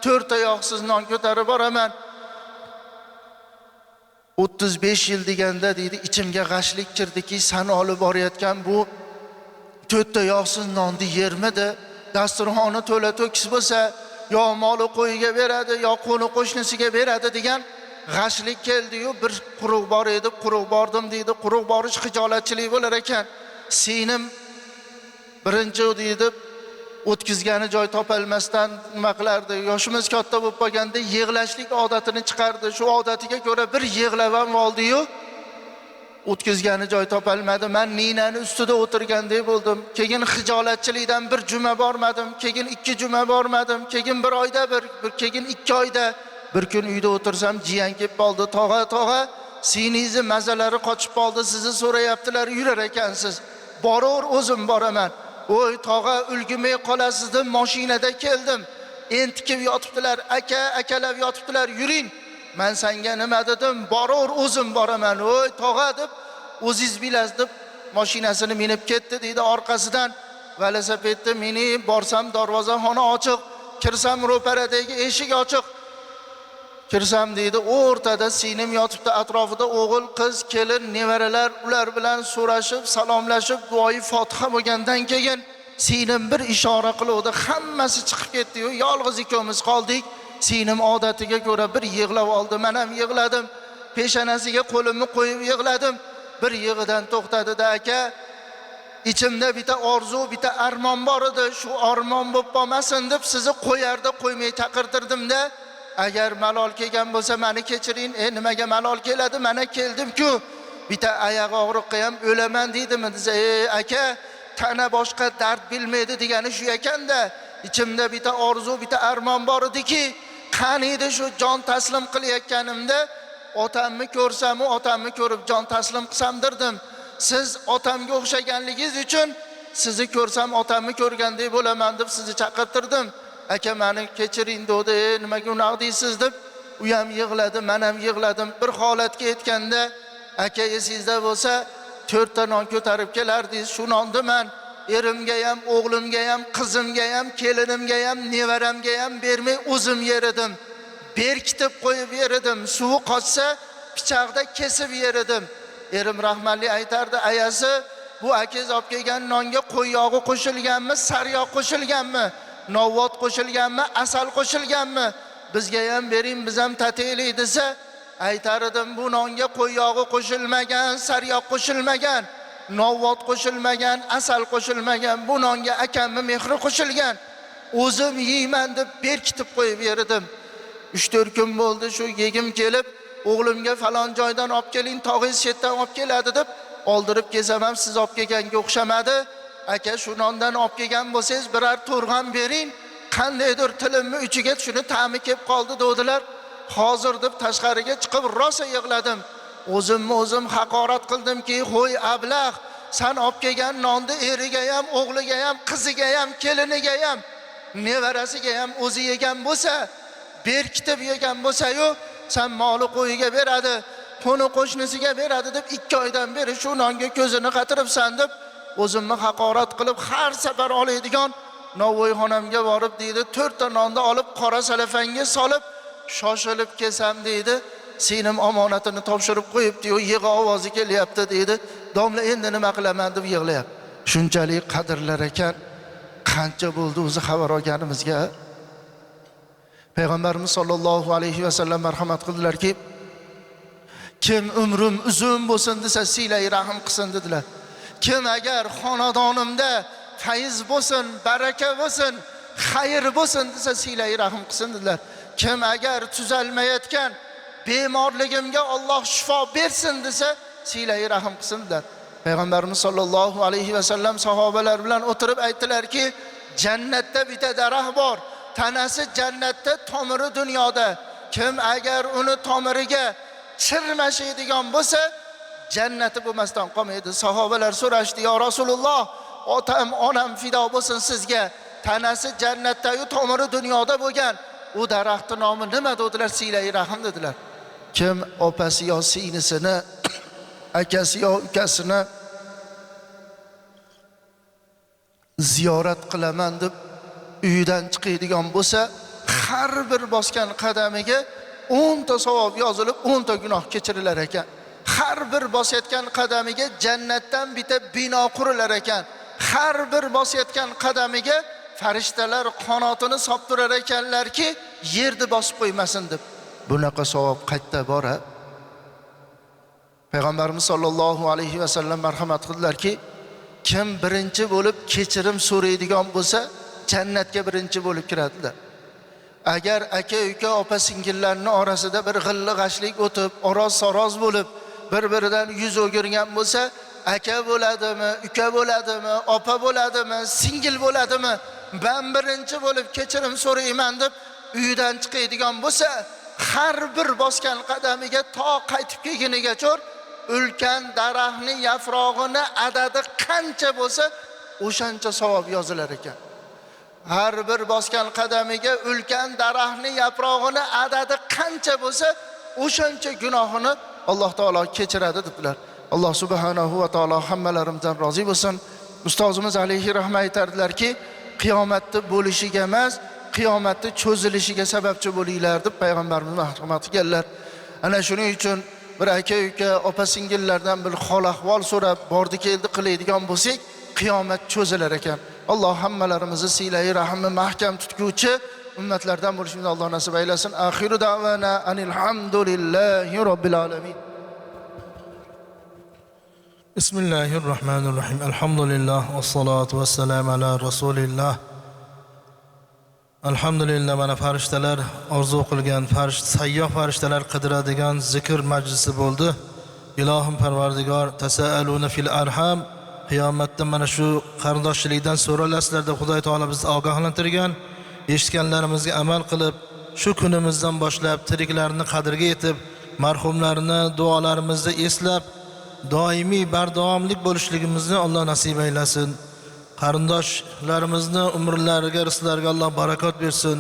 4 oyoqsiz non ko'tarib boraman. 35 yil deganda deydi, ichimga g'ashlik kirdiki, san olib borayotgan bu 4 oyoqsiz nonni yermidi? Dasturxoni to'la to'kis bo'lsa, yo moli qo'yiga beradi, yo qo'ni qo'shnisiga beradi degan g'ashlik keldi-yu, bir quruq bor edi, quruq bordim deydi. Quruq borish xijolatchilik bo'lar ekan. Singlim birinchi deydi, o'tkizgani joy topolmasdan nima qilardi? Yoshimiz katta bo'lib qolganda yig'lashlik odatini chiqardi. Shu odatiga ko'ra bir yig'lab ham oldi-yu, o'tkizgani joy topolmadi. Men ninani ustida o'tirgandek bo'ldim. Keyin xijolatchilikdan bir juma bormadim, keyin 2 juma bormadim, keyin bir oyda keyin 2 oyda bir kun uyda o'tirsam jiyan kelib qoldi. Tog'a, singlingizni mazalari qochib qoldi, sizni so'rayaptilar, yurar ekansiz. Borur o'zim boraman. Oy tog'a, ulgimay qolasiz deb mashinada keldim. Entikib yotibdilar, akalar yotibdilar, yuring. Men senga nima dedim? Borur o'zim boraman. Oy tog'a deb o'zingiz bilasiz deb mashinasini minib ketdi deydi. Orqasidan velosipedda meni borsam darvozaxona ochiq, kirsam ro'paradagi eshik ochiq. Kirsam deydi, o'rtada singlim yotibdi, atrofida o'g'il, qiz, kelin, nevaralar, ular bilan so'rashib, salomlashib, duoyi Fotiha bo'lgandan keyin singlim bir ishora qildi, hammasi chiqib ketdi-yu, yolg'iz ikkomiz qoldik. Singlim odatiga ko'ra bir yig'lab oldi, men ham yig'ladim. Peshonasiga qo'limni qo'yib yig'ladim. Bir yig'idan to'xtadi-da, aka, ichimda bitta orzu, bitta armon bor edi. Shu armon bo'lib qolmasin deb sizni qo'yarda qo'ymay chaqirtirdim-da. Agar malol kelgan bo'lsa meni kechiring. Nimaga malol keladi? Mana keldim-ku. Bitta oyoq og'riqqa ham o'laman deydimi desa, aka, tana boshqa dard bilmaydi degani shu ekan-da. Ichimda bitta orzu, bitta armon bor ediki, qaniydi shu jon taslim qilayotganimda otamni ko'rsam, otamni ko'rib jon taslim qilsamdirdim. Siz otamga o'xshaganligingiz uchun sizni ko'rsam otamni ko'rgandek bo'laman deb sizni chaqirtirdim. Aka, meni kechiring dedi. Nimaga unaqa deysiz deb u ham yig'ladi, men ham yig'ladim. Bir holatga yetganda, aka, esingizda bo'lsa 4 ta non ko'tarib kelardingiz. Shu nonni men erimga ham, o'g'limga ham, qizimga ham, kelinimga ham, nevaramga ham bermay o'zim yer edim. Berkitib qo'yib yer edim. Suvi qochsa pichoqda kesib yer edim. Erim rahmatli aytardi, ayasi, bu akangiz olib kelgan nonga qo'y yog'i qo'shilganmi, sariyog' qo'shilganmi? Novvot qo'shilganmi, asal qo'shilganmi? Bizga ham bering, biz ham tataylik desa, aytar edim, bu nonga qo'y yog'i qo'shilmagan, sariyog' qo'shilmagan, novvot qo'shilmagan, asal qo'shilmagan, bu nonga akamni mehri qo'shilgan. O'zim yeyman deb berkitib qo'yib berdim. 3-4 kun bo'ldi, shu yegim kelib, o'g'limga falon joydan olib keling, tog'ingiz chetdan olib keladi deb oldirib kelsam ham siz olib kelganga o'xshamadi. Aka, shu nondan olib kelgan bo'lsangiz birar to'rg'an bering. Qandaydir tilimni uchiga shuni ta'mi kelib qoldi dedilar. Hozir deb tashqariga chiqib rosa yig'ladim. O'zim haqorat qildimki, "Qo'y ablah, sen olib kelgan nonni eriga ham, o'g'liga ham, qiziga ham, keliniga ham, nevarasiga ham o'zi yegan bo'lsa, berkitib yegan bo'lsa-yu, sen moli qo'yiga beradi, qo'ni qo'shnisiga beradi deb 2 oydan beri shu nonga ko'zini qatiribsan" deb o'zimni haqorat qilib har safar oladigan Navoiyxonamga borib deydi, 4 ta nonni olib qora salafanga solib shoshilib kelsam deydi, singlim omonatini topshirib qo'yibdi-yu, yig'i ovozi kelyapti deydi. Domla endi nima qilaman deb yig'layapti. Shunchalik qadrlar ekan, qancha bo'ldi o'zi xabar olganimizga. Payg'ambarimiz sollallohu alayhi va sallam marhamat qildilarki, kim umrim uzun bo'lsin desa silay rahim qilsin dedilar. Kim agar xonadonimda fayz bo'lsin, baraka bo'lsin, xayr bo'lsin desa silay rahim qilsin dedilar. Kim agar tuzalmayotgan bemorligimga Alloh shifo bersin desa silay rahim qilsin dedilar. Payg'ambarimiz sollallohu alayhi va sallam sahobalar bilan o'tirib aytdilarki, jannatda bitta daraxt bor. Tanasi jannatda, tomiri dunyoda. Kim agar uni tomiriga chirmashadigan bo'lsa, jannati bo'lmasdan qolmaydi. Sahobalar so'rashdi, "Ya Rasululloh, otam, onam fido bo'lsin sizga. Tanasi jannatda-yu tomiri dunyoda bo'lgan. U daraxtning nomi nima?" dedilar. "Silay rahim" dedilar. Kim opasi yo singlisini, akasi yo ukasini ziyorat qilaman deb uyidan chiqadigan bo'lsa, har bir bosgan qadamiga 10 ta savob yozilib, 10 ta gunoh kechirilar ekan. Har bir bosayotgan qadamiga jannatdan bitta bino qurilar ekan. Har bir bosayotgan qadamiga farishtalar qanotini soptirar ekanlarki, yerni bosib qo'ymasin deb. Bunaqa savob qayerda bor? Payg'ambarimiz sollallohu alayhi va sallam marhamat qildilarki, kim birinchi bo'lib kechirim so'raydigan bo'lsa, jannatga birinchi bo'lib kiradilar. Agar aka, uka, opa, singillarning orasida bir g'illi g'ashlik o'tib, oroz-saroz bo'lib, bir-biridan yuz o'girgan bo'lsa, aka bo'ladimi, uka bo'ladimi, opa bo'ladimi, singil bo'ladimi, ben birinchi bo'lib kechirim so'rayman deb uyidan chiqadigan bo'lsa, har bir bosgan qadamiga to qaytib kelgunigacha ulkan daraxtning yaprog'ini adadi qancha bo'lsa, o'shancha savob yozilar ekan. Har bir bosgan qadamiga ulkan daraxtning yaprog'ini adadi qancha bo'lsa, o'shancha gunohini Alloh taolo kechiradi dedilar. Alloh subhanahu va taolo hammalarimizdan rozi bo'lsin. Ustozimiz alayhi rahmat aytardilarki, qiyomatni bo'lishiga emas, qiyomatni cho'zilishiga sababchi bo'linglar deb payg'ambarimiz marhamat qilganlar. Ana shuning uchun bir aka, uka, opa, singillardan bir hol ahvol so'rab, bordi keldi qiladigan bo'lsak, qiyomat cho'zilar ekan. Alloh hammalarimizni silai rahmi mahkam tutguvchi ummatlardan bo'lishimizni Alloh nasib aylasin. Axiru da'vana anil hamdulillahi robbil alamin. Bismillahirrahmanirrahim. Alhamdulillah vassalatu vassalamu ala rasulillah. Alhamdulillah, mana farishtalar orzu qilgan, sayyoh farishtalar qidiradigan zikr majlisi bo'ldi. Ilohim Parvardigor, tasaaluna fil arham, qiyomatda mana shu qarindoshchilikdan so'ralasizlar deb Xudoy taolo bizni ogohlantirgan. Eshitganlarimizga amal qilib, shu kunimizdan boshlab tiriklarning qadriga yetib, marhumlarni duolarimizda eslab, doimiy bardavomlik bo'lishligimizni Alloh nasib aylasin. Qarindoshlarimizni umrlariga, rizqlariga Alloh barakot bersin.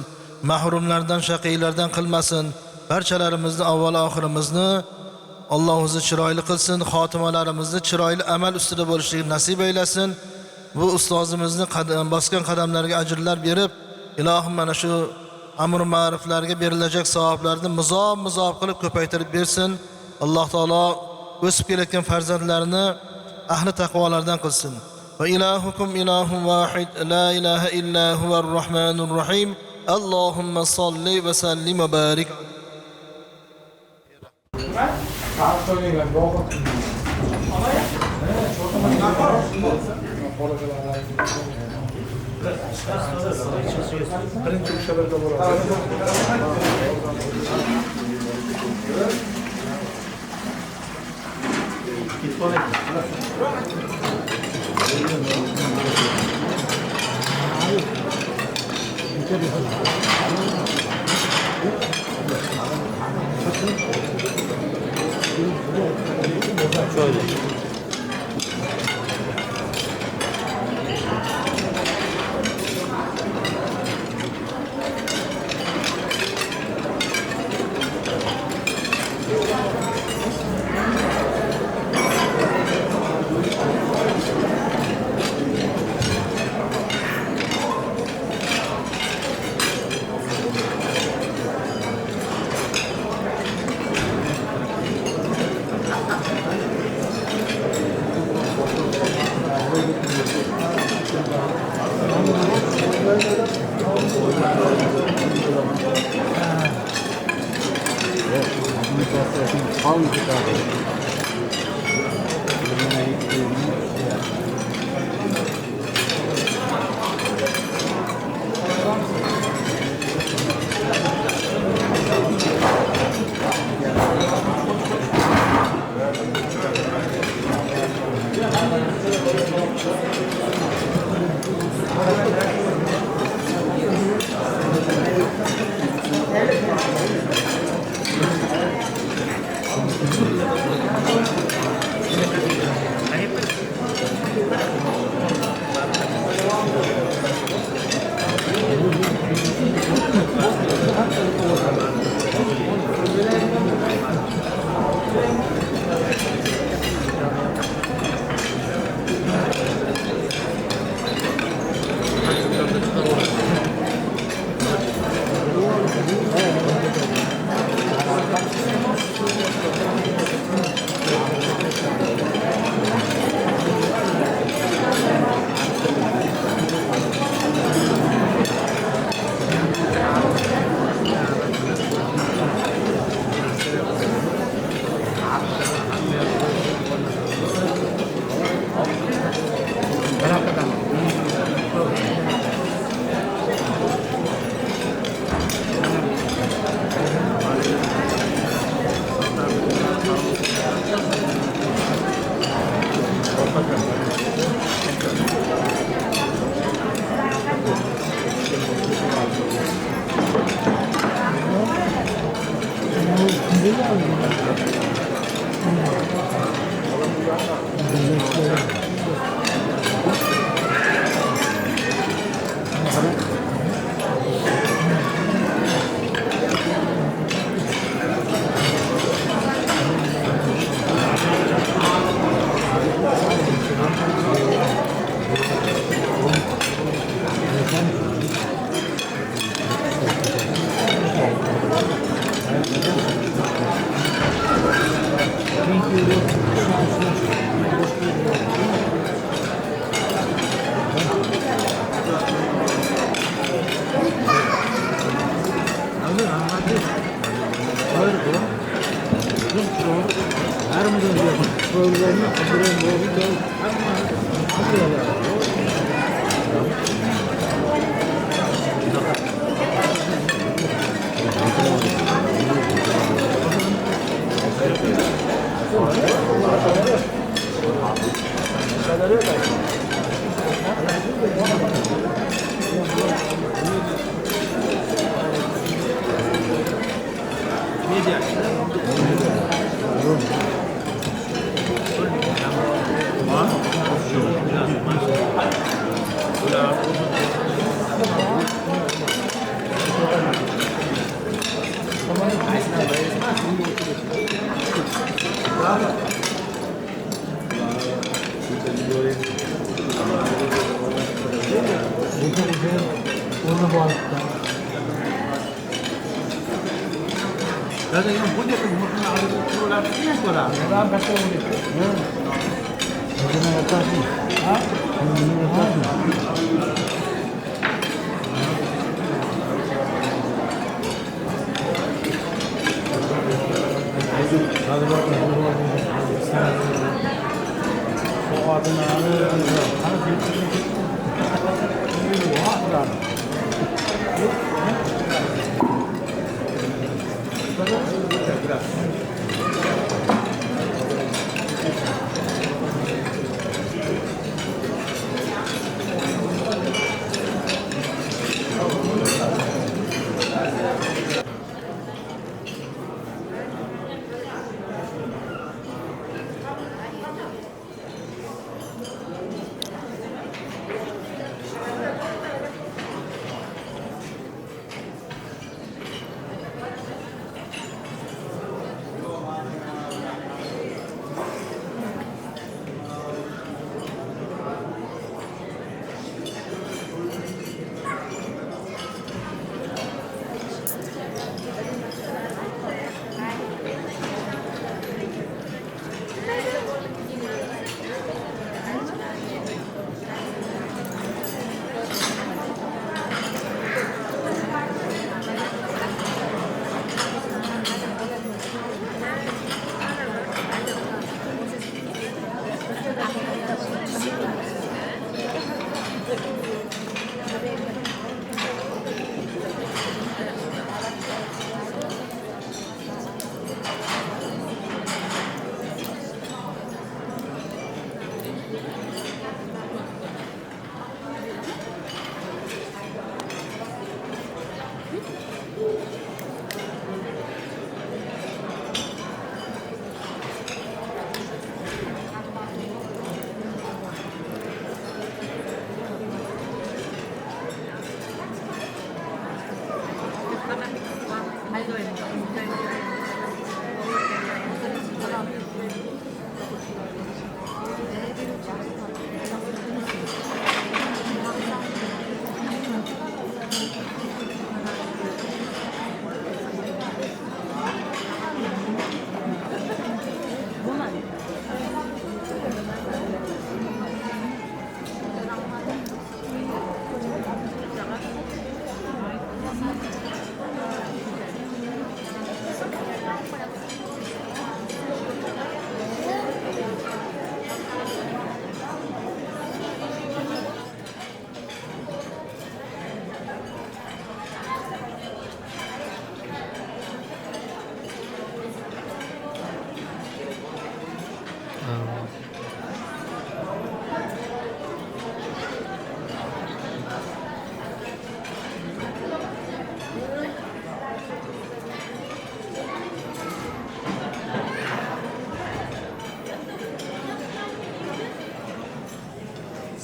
Mahrumlardan, shaqiylardan qilmasin. Barchalarimizni avval oxirimizni Alloh o'zi chiroyli qilsin. Xotimalarimizni chiroyli amal ustida bo'lishligini nasib aylasin. Bu ustozimizni bosgan qadamlariga ajrlar berib, ilohim mana shu amr ma'ruflarga berilajak savoblarni muzob qilib ko'paytirib bersin. Alloh taolo o'sib kelayotgan farzandlarini ahli taqvolardan qilsin. Va ilahukum ilahun vahid, la ilaha illa huvar rahmanur rahim. Allohumma salli va sallim va barik.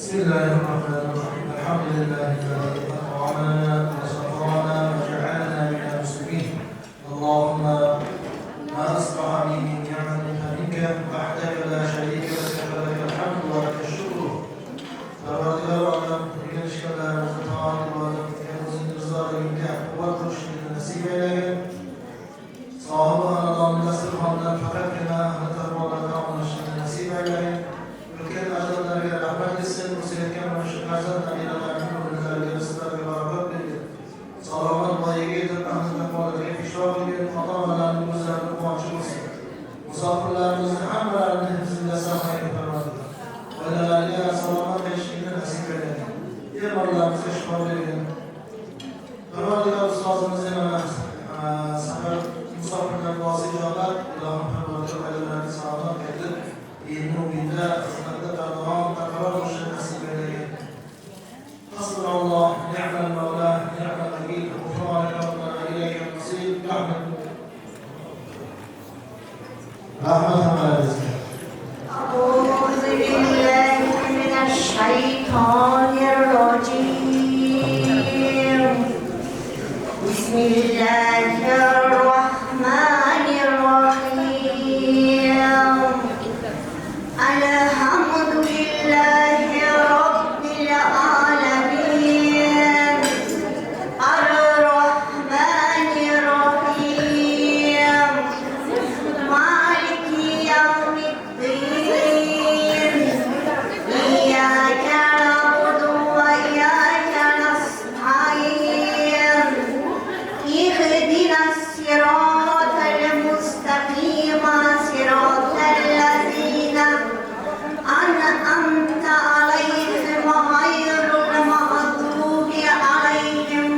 بسم الله الرحمن الرحيم الحمد لله الذي أطعمنا وسقانا وجعلنا من المسلمين اللهم ما أصبح لي من نعمة فمنك وحدك لا شريك لك فلك الحمد ولك الشكر فردنا بكشفنا وتعالى وتفكير الظالمين والرشد النسيب إليك صاحبنا اللهم نسأل حمدا فقد كنا نتقوى ونتعاون النسيب إليك ولكن أجلنا برحمة السن وسيد كما شكرنا إلى الأمين ولذلك نستغفر بركاته صلوات الله يجيد أحمد ولك في شرفك فطالنا من مزال وعشوس مسافرنا مزحمنا من حفظ لسانه فرمته ولا لا صلوات الشيخ النسيب إليك يا الله مستشفى بك فرمته أستاذ مزينا سفر مسافرنا الواصل جابر إلى محمد وجل الإسلام كذب إنه بالله أصدقت أضرام تقرر النسيب إليك حسبنا الله نعم المولى نعم الوكيل غفرانك ربنا إليك المصير رحمة على رزقك أعوذ بالله من الشيطان الرجيم بسم الله الرحمن الرحيم الحمد لله رب العالمين الرحمن الرحيم مالك يوم الدين إياك نعبد وإياك نستعين اهدنا الصراط المستقيم صراط الذين أنعمت عليهم غير المغضوب عليهم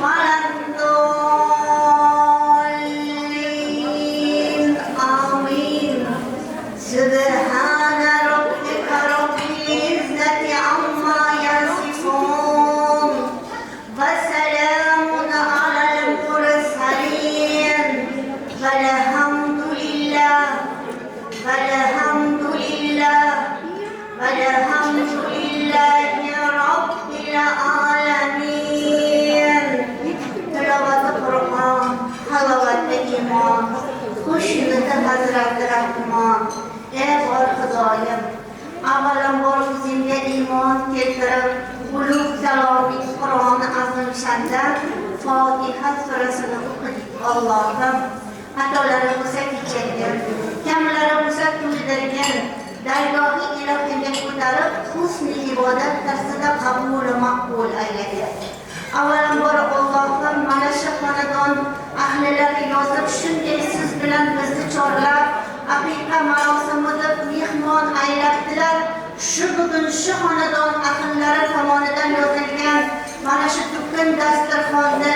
ولا الضالين آمين سبحان ربك رب العزة عما يصفون وسلام على المرسلين والحمد لله رب العالمين تلاوت قرآن حلاوت ایمان خوشنود حضرت رحمان ای بار خدایم اولا بار زنده ایمان keltirib ulug' salomiy Qur'oni azim shanda Fotiha surasini o'qidik. Allohim xatolari bo'lsa kechirgin, kamlari bo'lsa to'ldirgin, dargohi ilohiga ko'tarib husni ibodat tarzida qabul maqbul aylagin. Avvalambor Allohim mana shu xonadon ahlilari yozib shunday siz bilan bizni chorlab aqiqa marosimida mehmon aylabdilar. Shu bugun shu xonadon ahllari tomonidan yozilgan mana shu to'kin dasturxonda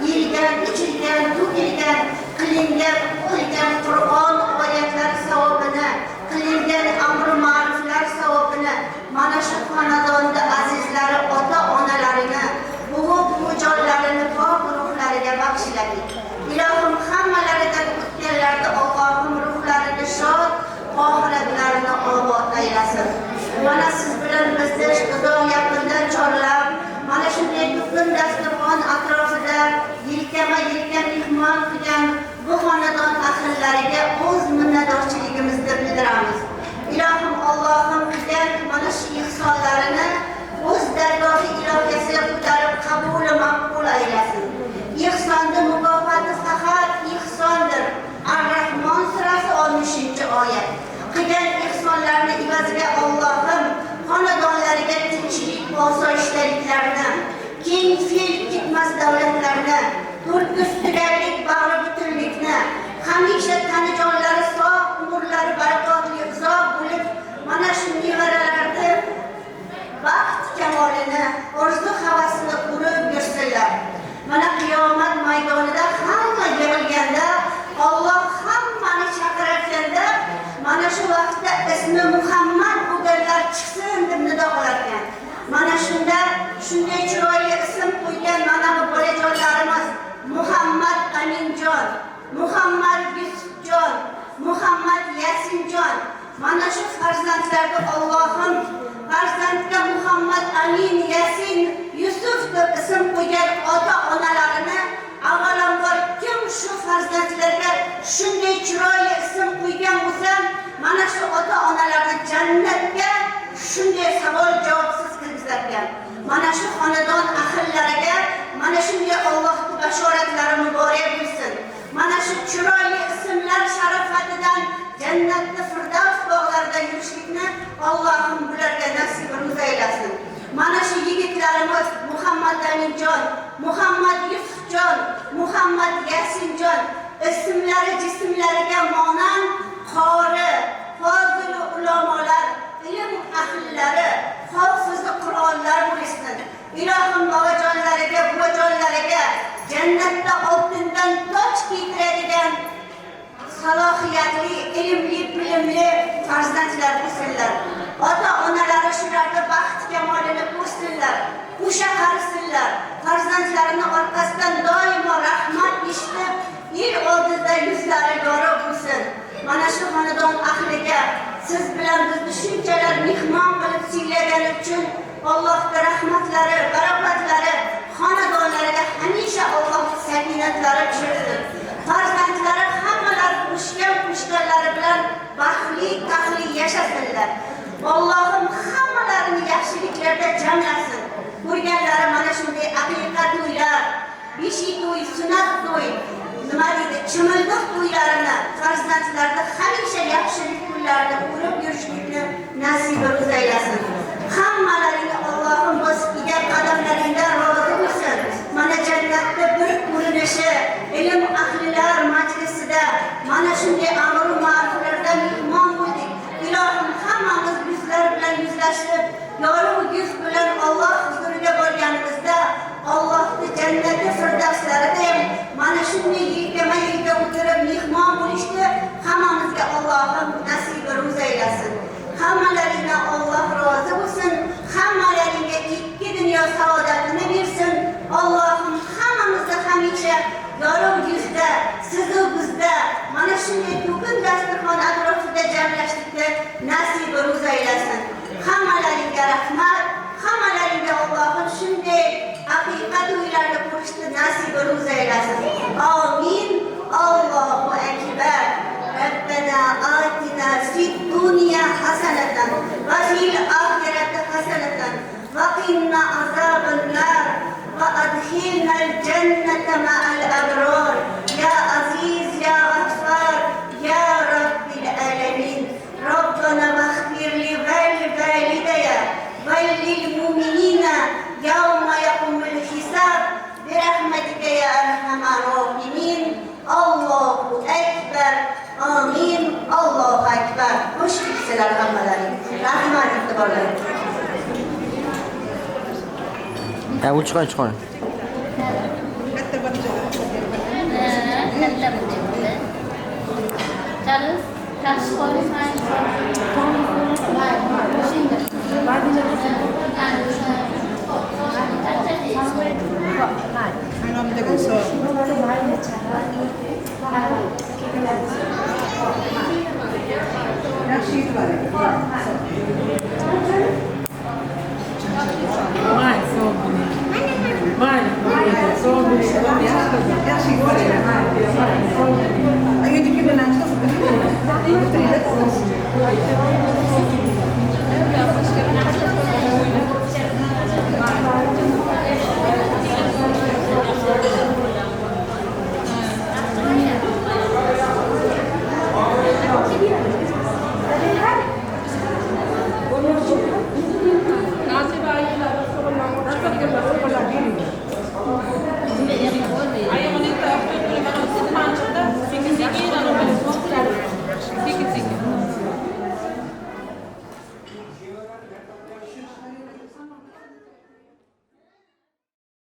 yilgan, ichilgan, to'kilgan, qilingan, o'qilgan Qur'on oyatlari savobini, qilingan amr ma'ruflar savobini mana shu xonadonda azizlari ota-onalarini, buvi-buvijonlarini pok ruhlariga bag'ishladik. Ilohim hammalaridan o'tganlarda Allohim ruhlarini shod, oxiratlarini obod aylasin. Mana siz bilan bizni uzoq yaqindan chorlab, mana shunday to'kin dasturxon atrofida yelkama-yelka mehmon qilgan bu xonadon ahllariga o'z minnatdorchiligimizni bildiramiz. Ilohim Allohim qilgan mana shu ihsonlarini o'z dargohi ilohiyasiga ko'tarib qabul maqbul aylasin. Ihsonning mukofoti faqat ihsondir. Ar-Rahmon surasi 60-oyat. Qilgan ihsonlarni evaziga Allohim xonadonlariga tinchlik, osoyishtaliklarni, keng fil ketmas davlatlarni, turk-ustigarlik, bag'ri butunlikni, hamisha tanijonlari sog', umrlari barakotli uzoq bo'lib, mana shu nevaralarni baxt kamolini, orzu havasini urib yursinlar. Mana qiyomat maydonida hamma yig'ilganda, Alloh hammani chaqirayotganda, mana shu vaqtda ismi Muhammad bo'lganlar chiqsin deb nido qilarkan. Mana shunda shunday chiroyli ism qo'ygan mana bu bolajonlarimiz Muhammad Aminjon, Muhammad Yusufjon, Muhammad Yasinjon, mana shu farzandlarga Allohim farzandga Muhammad Amin, Yasin, Yusuf deb ism qo'ygan ota-onalarini avvalambor kim shu farzandlarga shunday chiroyli ism qo'ygan bo'lsa, mana shu ota-onalarni jannatga shunday savol javobsiz kirgizarkan. Mana shu xonadon ahllariga mana shunday Allohning bashoratlari muborak bo'lsin. Mana shu chiroyli ismlar sharofatidan jannatda Firdavs bog'larida yurishlikni Allohim bularga nasibimiz aylasin. Mana shu yigitlarimiz Muhammad Aminjon, Muhammad Yusufjon, Muhammad Yasinjon ismlari jismlariga monand qori, fozil ulamolar, ilm ahllari, hofizi Qur'onlar bo'lsin. Ilohim bobojonlariga, buvajonlariga jannatda oltindan toj kiydiradigan salohiyatli, ilmli, bilimli farzandlar bo'lsinlar. Ota-onalari shularga baxt kamolini ko'rsinlar, o'sha qarisinlar. Farzandlarini orqasidan doimo rahmat eshitib, el oldida yuzlari yorug' bo'lsin. Mana shu xonadon ahliga siz bilan bizni shunchalar mehmon qilib siylagani uchun Allohning rahmatlari, barokatlari xonadonlariga hamisha Alloh sakinatlari tushirsin. Farzandlari hammalari qo'shganlari bilan baxtli, taxtli yashasinlar. Allohim hammalarini yaxshiliklarda jamlasin. Ko'rganlari mana shunday haqiqat to'ylar, beshi to'y, sunnat to'y, nima deydi, chimildiq to'ylarini farzandlarda hamisha yaxshilik kunlarida ko'rib yurishlikni nasibimiz aylasin. Hammalaringga Allohim bosqigan qadamlaringdan rozi bo'lsin. Mana jannatda bir ko'rinishi, ilm ahlilar majlisida mana shunday amr ma'ruflarda mehmon bo'ldik. Ilohim hammamiz yuzlar bilan yuzlashib, yorug' yuz bilan Alloh huzuriga borganimizda Allohning jannati Firdavslarida ham mana shunday yelkama-yelka o'tirib mehmon bo'lishni hammamizga Allohim nasibimiz aylasin. Hammalaringdan Alloh rozi bo'lsin. Hammalaringga ikki dunyo saodatini bersin. Allohim hammamizni hamisha yorug' yuzda, sizu bizda mana shunday to'kin dasturxon atrofida jamlashlikni nasibimiz aylasin. Hammalaringga rahmat. Hammalaringga Allohim shunday haqiqat o'ylarni ko'rishni nasibimiz aylasin. Amin. Allohu akbar. ربنا آتنا في الدنيا حسنة وفي الآخرة حسنة وقنا عذاب النار وأدخلنا الجنة مع الأبرار يا عزيز يا غفار يا رب العالمين. ربنا واغفر لي ولوالدي وللمؤمنين يوم يقوم الحساب برحمتك يا أرحم الراحمين. الله أكبر. Amin. Allohu akbar. Xush kelibsizlar hammalaring. Rahmat e'tiborlaring. Chiqon. Charles, yaxshi qo'ysan. Vai, so bonito, so bonito,